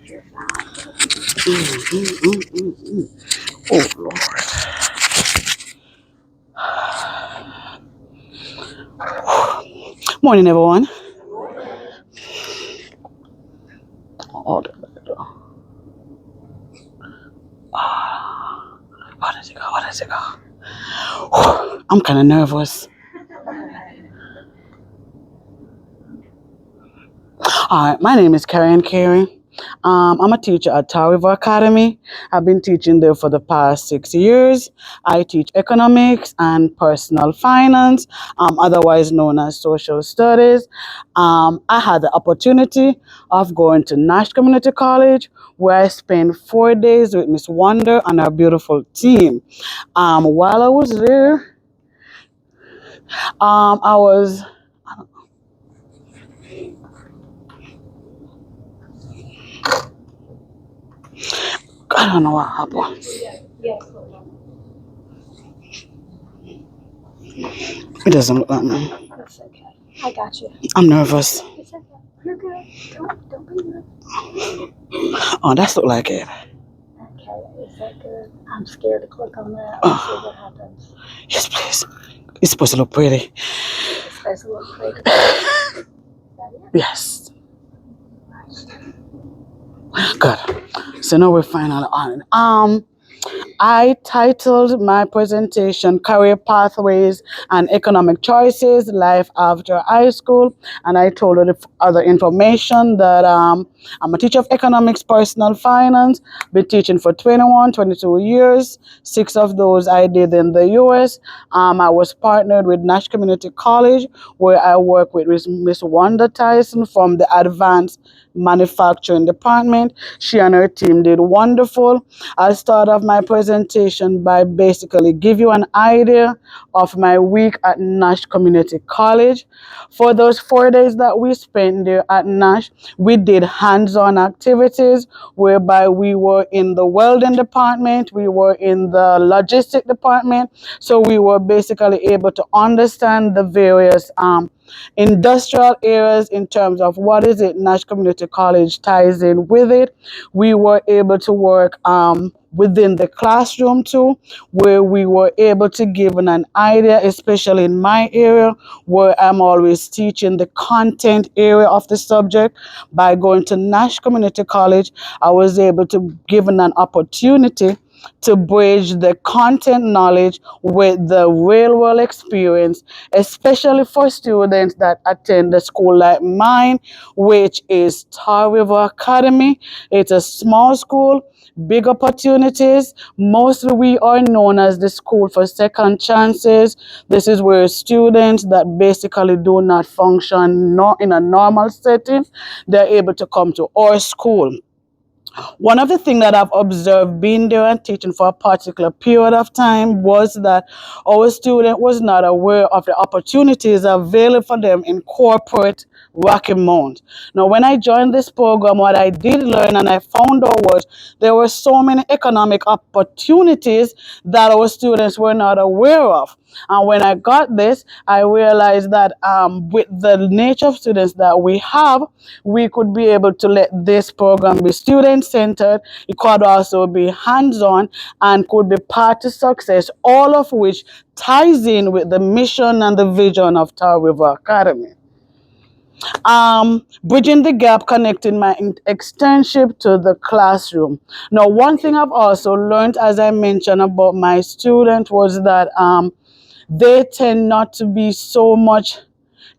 Oh, Lord. Morning, everyone. Oh, how does it go? How does it go? I'm kind of nervous. All right, my name is Kerrean. I'm a teacher at Tower River Academy. I've been teaching there for the past 6 years. I teach economics and personal finance, otherwise known as social studies. I had the opportunity of going to Nash Community College, where I spent 4 days with Miss Wonder and our beautiful team. While I was there, I was I don't know what happened. It doesn't look like me. That's okay. I got you. I'm nervous. It's okay. You're good. Don't be nervous. Oh, that's look like it. Okay, is that good? I'm scared to click on that and see what happens. Yes, please. It's supposed to look pretty. It's supposed to look pretty. Is that it? Yes. Good. So now we're finally on. I titled my presentation Career Pathways and Economic Choices, Life After High School. And I told her the other information that I'm a teacher of economics, personal finance, been teaching for 22 years. 6 of those I did in the US. I was partnered with Nash Community College, where I work with Miss Wanda Tyson from the Advanced Manufacturing Department. She and her team did wonderful. I'll start off my presentation by basically give you an idea of my week at Nash Community College. For those 4 days that we spent there at Nash, we did hands-on activities whereby we were in the welding department, we were in the logistic department, so we were basically able to understand the various industrial areas in terms of what is it Nash Community College ties in with it. We were able to work within the classroom too, where we were able to give an idea, especially in my area, where I'm always teaching the content area of the subject. By going to Nash Community College, I was able to give an opportunity to bridge the content knowledge with the real world experience, especially for students that attend a school like mine, which is Tar River Academy. It's a small school, big opportunities. Mostly we are known as the school for second chances. This is where students that basically do not function not in a normal setting, they're able to come to our school. One of the things that I've observed being there and teaching for a particular period of time was that our student was not aware of the opportunities available for them in corporate Rocky Mount. Now, when I joined this program, what I did learn and I found out was there were so many economic opportunities that our students were not aware of. And when I got this, I realized that with the nature of students that we have, we could be able to let this program be student-centered. It could also be hands-on and could be path to success, all of which ties in with the mission and the vision of Tar River Academy. Bridging the gap, connecting my externship to the classroom. Now, one thing I've also learned, as I mentioned about my student, was that they tend not to be so much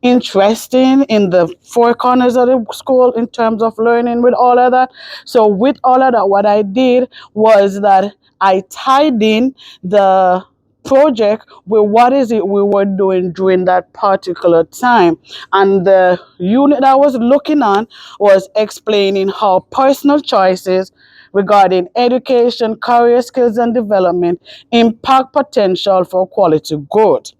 interesting in the four corners of the school in terms of learning with all of that. So with all of that, what I did was that I tied in the project with what is it we were doing during that particular time. And the unit I was looking on was explaining how personal choices regarding education, career skills and development impact potential for quality growth.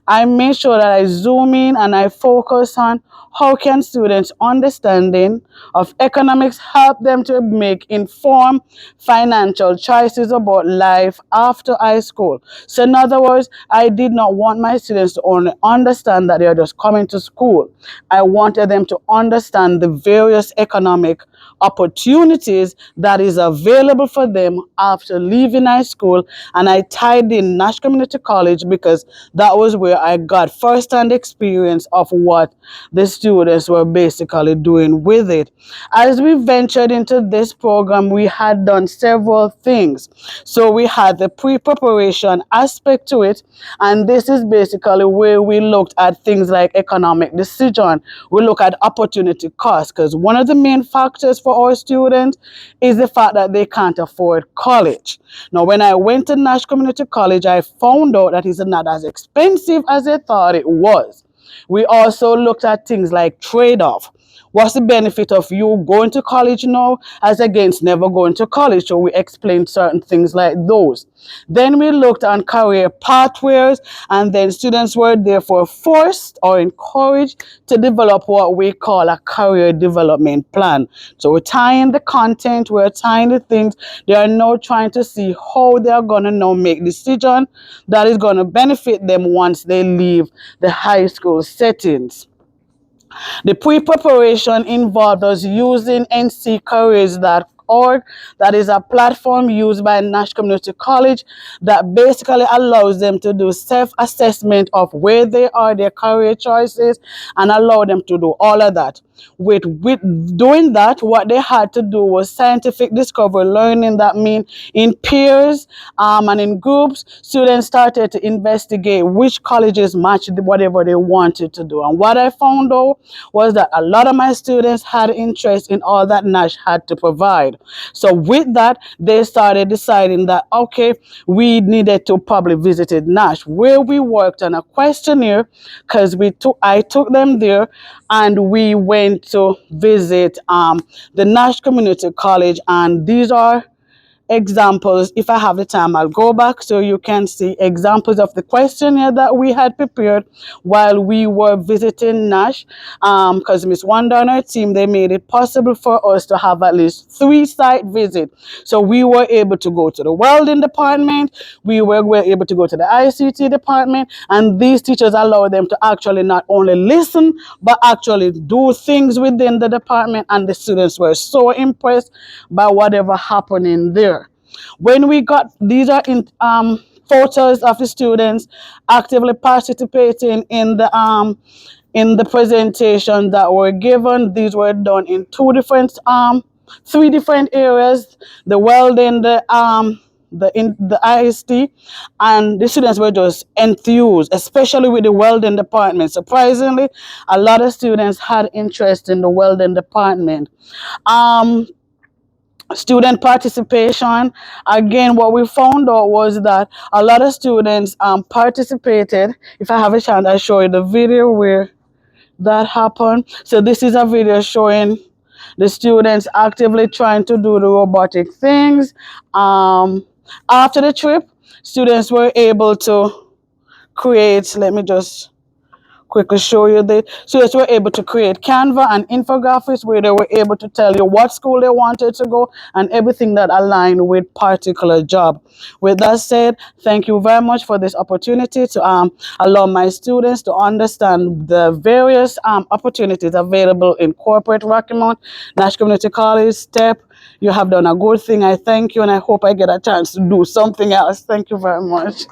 I make sure that I zoom in and I focus on how can students understanding of economics help them to make informed financial choices about life after high school. So in other words, I did not want my students to only understand that they are just coming to school. I wanted them to understand the various economic opportunities that is available for them after leaving high school. And I tied in Nash Community College because that was where I got first-hand experience of what the students were basically doing with it. As we ventured into this program, we had done several things. So we had the pre-preparation aspect to it, and this is basically where we looked at things like economic decision. We look at opportunity cost, because one of the main factors for our students is the fact that they can't afford college. Now, when I went to Nash Community College, I found out that it's not as expensive as I thought it was. We also looked at things like trade-off. What's the benefit of you going to college now as against never going to college? So we explained certain things like those. Then we looked on career pathways, and then students were therefore forced or encouraged to develop what we call a career development plan. So we're tying the content, we're tying the things. They are now trying to see how they are going to now make decision that is going to benefit them once they leave the high school settings. The pre-preparation involved us using nccareers.org. That is a platform used by Nash Community College that basically allows them to do self-assessment of where they are, their career choices, and allow them to do all of that. With doing that, what they had to do was scientific discovery learning. That means in peers and in groups, students started to investigate which colleges matched whatever they wanted to do. And what I found out was that a lot of my students had interest in all that Nash had to provide. So with that, they started deciding that, okay, we needed to probably visit Nash, where we worked on a questionnaire, because I took them there, and we went to visit the Nash Community College. And these are examples. If I have the time, I'll go back so you can see examples of the questionnaire that we had prepared while we were visiting Nash. Because Miss Wanda and her team, they made it possible for us to have at least 3 site visits. So we were able to go to the welding department, we were able to go to the ICT department, and these teachers allow them to actually not only listen, but actually do things within the department, and the students were so impressed by whatever happened in there. When we got, these are in photos of the students actively participating in the presentation that were given. These were done in 3 different areas: the welding, the IST, and the students were just enthused, especially with the welding department. Surprisingly, a lot of students had interest in the welding department. Student participation, again, what we found out was that a lot of students participated. If I have a chance, I'll show you the video where that happened. So this is a video showing the students actively trying to do the robotic things. After the trip, students were able to create, let me just quickly show you the students were able to create Canva and infographics where they were able to tell you what school they wanted to go and everything that aligned with particular job. With that said, thank you very much for this opportunity to allow my students to understand the various opportunities available in corporate Rocky Mount, Nash Community College, STEP. You have done a good thing. I thank you, and I hope I get a chance to do something else. Thank you very much.